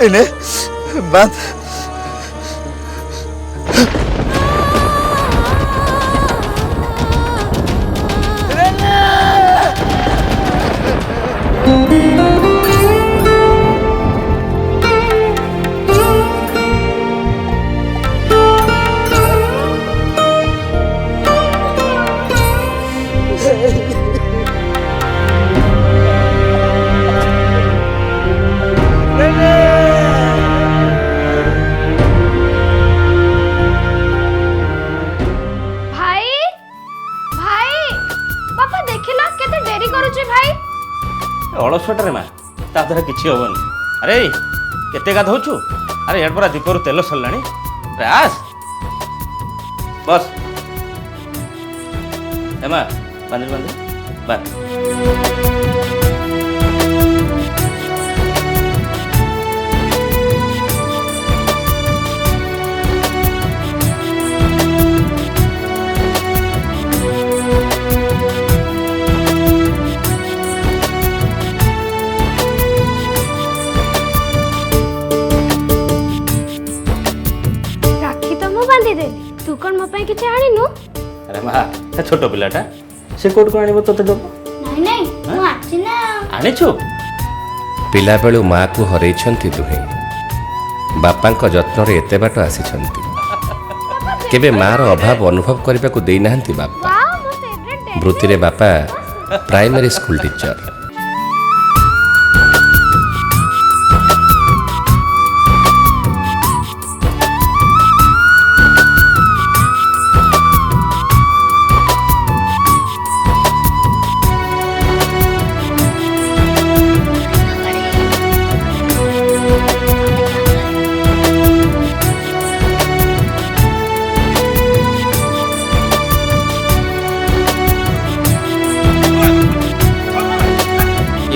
इन्हें बांध। अलसुआटे माँ ता द्वारा किसी हेनी। अरे केते गाधौचु? अरे यार परा दीपर तेल सरला। अरे आस बस एमा बांध बांध बांध। तू कौन मो पाई किछ आनिनु? अरे माँ छोट पिलाटा से कोट को आनिबो तोते दबो? नहीं नहीं मु आछि ना। आनिछु? पिला बेलु माँ को हरैछंती दुहे बापांक जत्न रे एते बाट आसीछंती। केबे माँ रो अभाव अनुभव करबा को देई नाहंती बापा। वाओ मो फेवरेट। वृत्ति रे बापा प्राइमरी स्कूल टीचर।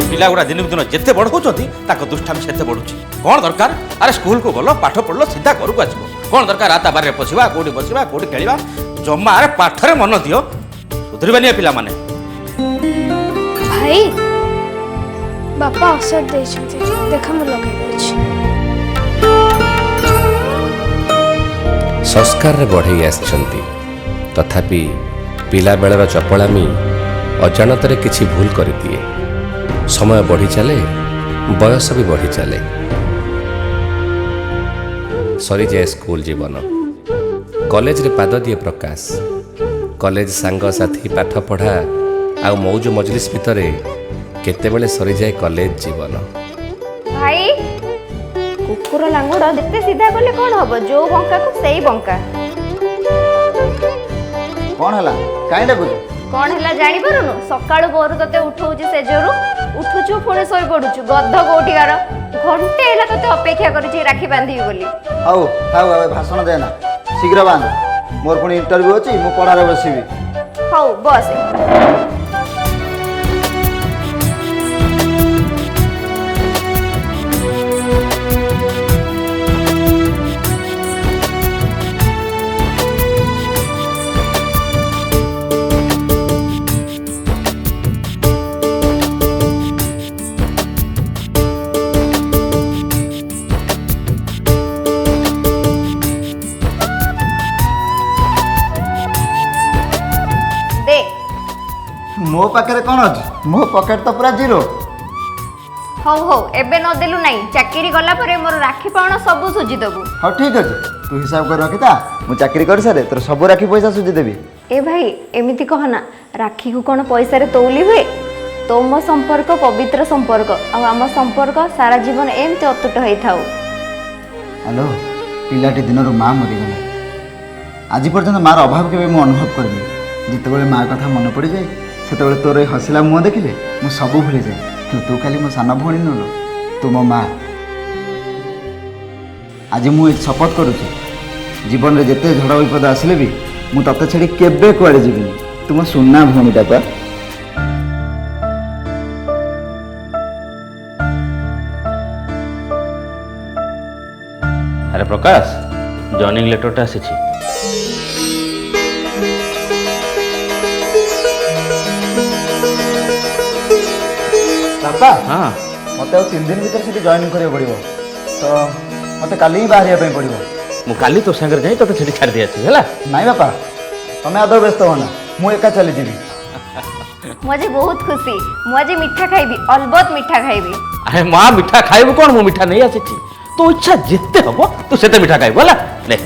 पिला गुड़ा दिन दिन जिते बड़ होती दुष्टामी से बढ़ुची। कौन दरकार? अरे स्कूल को गल पाठ पढ़ल सीधा घर को आसो। कौन दरकार राता बारे पशिवा कौटी बसवा कौटी खेलवा जमा। अरे पाठरे मन दियो सुधरबानी पिला माने। भाई बापा औषध देछंती देखा मु लगे अछि। संस्कार रे बढ़ई आछंती तथापि पिला बेलर चपलामी अजाणतरे किछि भूल कर दिए। समय बढ़ी चले बयस भी बढ़ी चले सरी जाए स्कूल जीवन। कॉलेज रे पाद दिए प्रकाश। कॉलेज सांग साथी पाठ पढ़ा आ मौज मजलिस भितर केतेबेले सरी जाए कॉलेज जीवन। भाई कुकुर लांगुड़ जिते सीधा गले कौन हम जो बंका को सही बंका। कौन हला काई डाकुछ? कौन है जानी पारुनु? सकाळु बोर तते उठौची से जोरु उठुछु पुणे सोई पडुछु गद्ध कोटिकार घंटे हैला तते अपेक्षा करिछि राखी बांधी बोली। आउ आउ आउ भाषण देना शीघ्र बांध। मोर पुणी इंटरव्यू अछि मु पढ़ारे बसिबी। हौ बस। मो पाखे कौन अच्छी? मो पॉकेट तो पूरा जीरो। हौ हौ एबे न देलु नाही चाकरी गला परे मोर राखी पाउन सब सुझी देबु। हाँ ठीक अच्छे तू हिसाब कर रखी था मु चाकरी कर सारे तोर सब राखी पैसा सुझी देबी। ए भाई एमिति कहना राखी को कौन पैसा रे तौली हुए? तोम संपर्क पवित्र संपर्क आ आम संपर्क सारा जीवन एमती अतुट होई थाउ। हेलो पिलाटी दिन माँ मरीगला आज पर्यंत मार अभाव के मु अनुभव करनी। जिते माँ कथा मन पड़ जाए से तोर हसिला मुह देखिले मु सब भूली जाए। तू खाली मो सान भौणी नुलु तू मो माँ। आज मु शपथ करुची जीवन में जिते झड़ विपद आसिले भी मु तते छाड़ी केबे कुआड़े जीविनी। तू मो सुना भौणीटा पा। अरे प्रकाश जॉइनिंग लेटरटा आसीछि। बापा हाँ मत 3 दिन भीतर से जॉइनिंग करियो पड़िबो। तो मत काली ही बाहर पड़ो। ମୁଁ କାଲି ତୋ ସାଙ୍ଗରେ ଯାଇ ତୋତେ ସେଠି ଛାଡ଼ି ଦେଇ ଆସିବି ହେଲା। नाई बापा तुम्हें आदौ व्यस्त होना मु एका चली जीवी। ମୁଁ ଆଜି ବହୁତ ଖୁସି। ମୁଁ ଆଜି ମିଠା ଖାଇବି, ଅଲବତ ମିଠା ଖାଇବି। ଆରେ ମା ମିଠା ଖାଇବୁ କ'ଣ? ମୁଁ ମିଠା ନେଇ ଆସିଛି। ତୋ ଇଚ୍ଛା ଯେତେ ହବ ତୁ ସେତେ ମିଠା ଖାଇବୁ ହେଲା। ନେ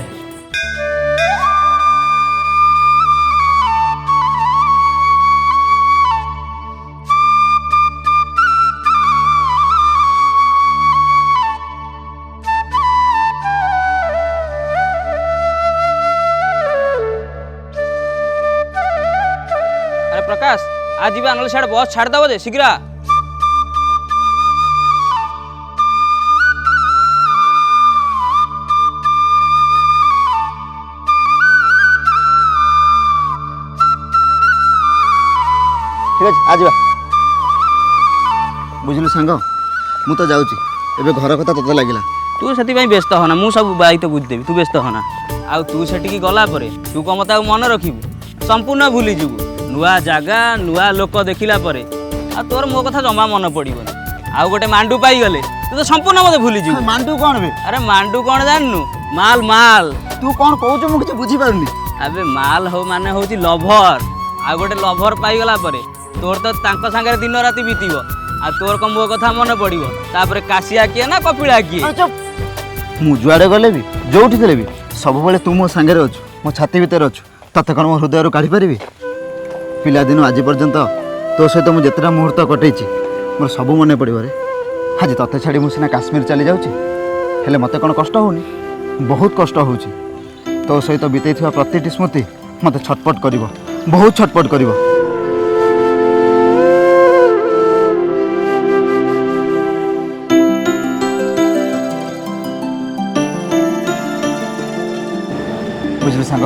अरे प्रकाश आज जी नल सियाड़ बस छाड़ दब जे शीघ्र आ। ठीक है आज बुझलु सांग मु तो जाऊँ एबे घर कथा तोते लगिला। तू से व्यस्त होना मु सब दायित्व बुझीदेवी तू व्यस्त होना। आउ तू सेठी गला परे तू कम मत मन रखिबु संपूर्ण भूली जीवु नुआ जागा नुआ लोक देखिला परे आ तोर मो कथा जमा मन पड़िबनी। आउ गोटे मांडू पाई गले तू तो संपूर्ण मते भूली जीवु। मांडू कौन बे? अरे मांडू कौन जाननु माल माल। तू कौन कहू मु किछ बुझी पारुनी। अबे माल हो माने होची लभर आ गोटे लभर पाई गला परे तोर तो तांको संगे दिन राति बीतीबो आ तोर को मो कथा मन पड़िबो तापरे कासिया किए ना कपिला किए। मु जुआड़े गले भी जोठी थे भी सब बेले तू मो सांगे अच्छु मो छाती भितर अच्छु तते कौन मो हृदय काढ़ी पारि। पिलादिन आज पर्यंत तो सहित मुझे जितेटा मुहूर्त कटई मोर सब मन पड़े रे। आज तते छाड़ी मु सीना काश्मीर चली जाऊँगी हेले मते कौन कष्ट होनी? बहुत कष्ट हो तो सहित बीतई प्रति स्मृति मते छटपट कर बहुत छटपट कर। बुझल सांग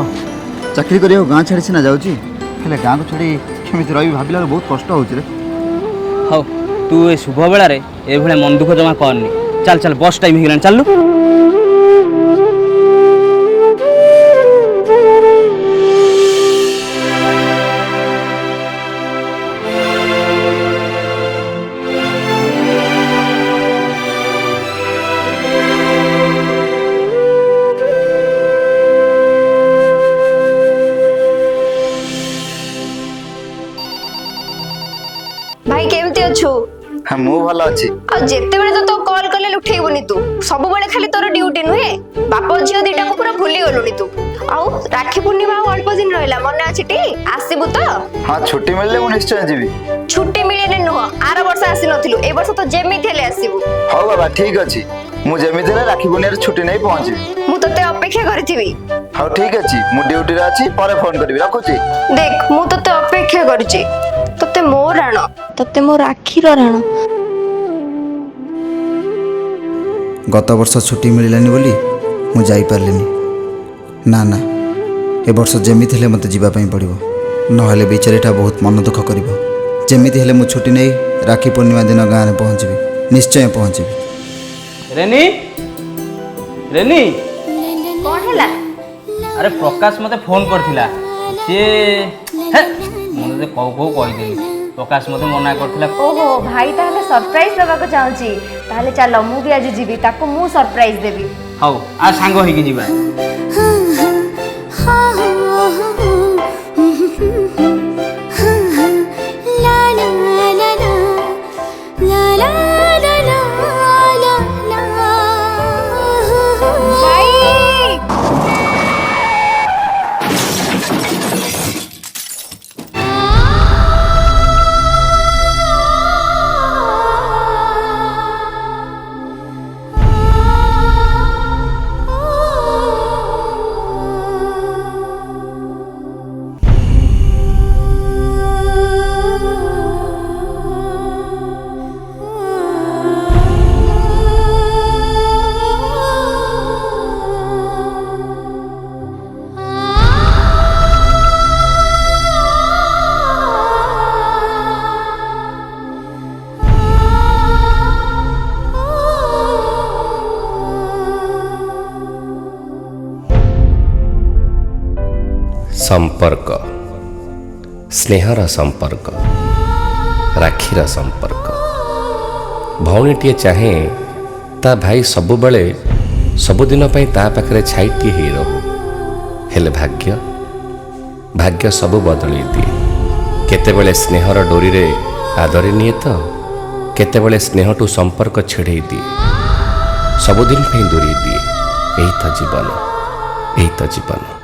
चाकरी कर गाँ छाड़ी सीना जाऊँगी हेले गाँ को छाड़ी केमी रही भाविला बहुत कष्ट हो। हौ तू ए शुभ बेला रे ए भले मन दुख जमा करनी। चल चल बस टाइम हो चलू। भाई केमती अच्छु? हाँ मु भल अच्छी। आ जेते बेले तो कॉल करले उठेइबोनी तू सब बेले खाली तोर ड्यूटी नुहे बाप झियो दीटा को पूरा भूली गलुनी तू। आउ राखी पूर्णिमा अल्प दिन रहला मन अछि टी आसीबु तो? हाँ छुट्टी मिलले मु निश्चय जीवी। छुट्टी मिलेने नुह आर वर्ष आसी नथिलु ए वर्ष तो जेमिति हेले आसीबु। हां बाबा ठीक अछि मु जेमिति रे राखी पूर्णिमा छुट्टी नै पहुंची। मु तते अपेक्षा करथिबी। हां ठीक अछि मु ड्यूटी रे अछि परे फोन करबी रखुची। देख मु तते अपेक्षा करछि तते मो राण तते मो राखी रो राण। गत वर्ष छुट्टी मिललानी बोली मु जाई पारलिनी ना ना ए वर्ष जेमिति हेले मते जीवा पई पड़िबो नहले बेचारीटा बहुत मन दुख करिवो। जेमिति हेले मु छुट्टी नै राखी पूर्णिमा दिन गाँ में पहुँचबी निश्चय पहुँचबी। रेनी रेनी कोन हैला? अरे प्रकाश मते फोन करथिला से हे मने कौ कौ कहि देली प्रकाश मते मना करथिला। ओहो भाई ताहले सरप्राइज देबा को चाहूची ताहले चलो मु भी आज जीवी ताको मु सरप्राइज देबी। हौ आ सांग होई के जीवा। संपर्क स्नेहर संपर्क राखीर संपर्क भौणीटीए चाहे ତା ଭାଇ ସବୁବେଳେ ସବୁଦିନ ପାଇଁ ତା ପାଖରେ ଛାଇଟିଏ ହେଇ ରହୁ। ହେଲେ ଭାଗ୍ୟ ସବୁ ବଦଳେଇ ଦିଏ। କେତେବେଳେ ସ୍ନେହର ଡୋରିରେ ଆଦରି ନିଏ ତ କେତେବେଳେ ସ୍ନେହଠୁ ସମ୍ପର୍କ ଛିଡ଼େଇ ଦିଏ, ସବୁଦିନ ପାଇଁ ଦୂରେଇ ଦିଏ। ଏଇ ତ ଜୀବନ।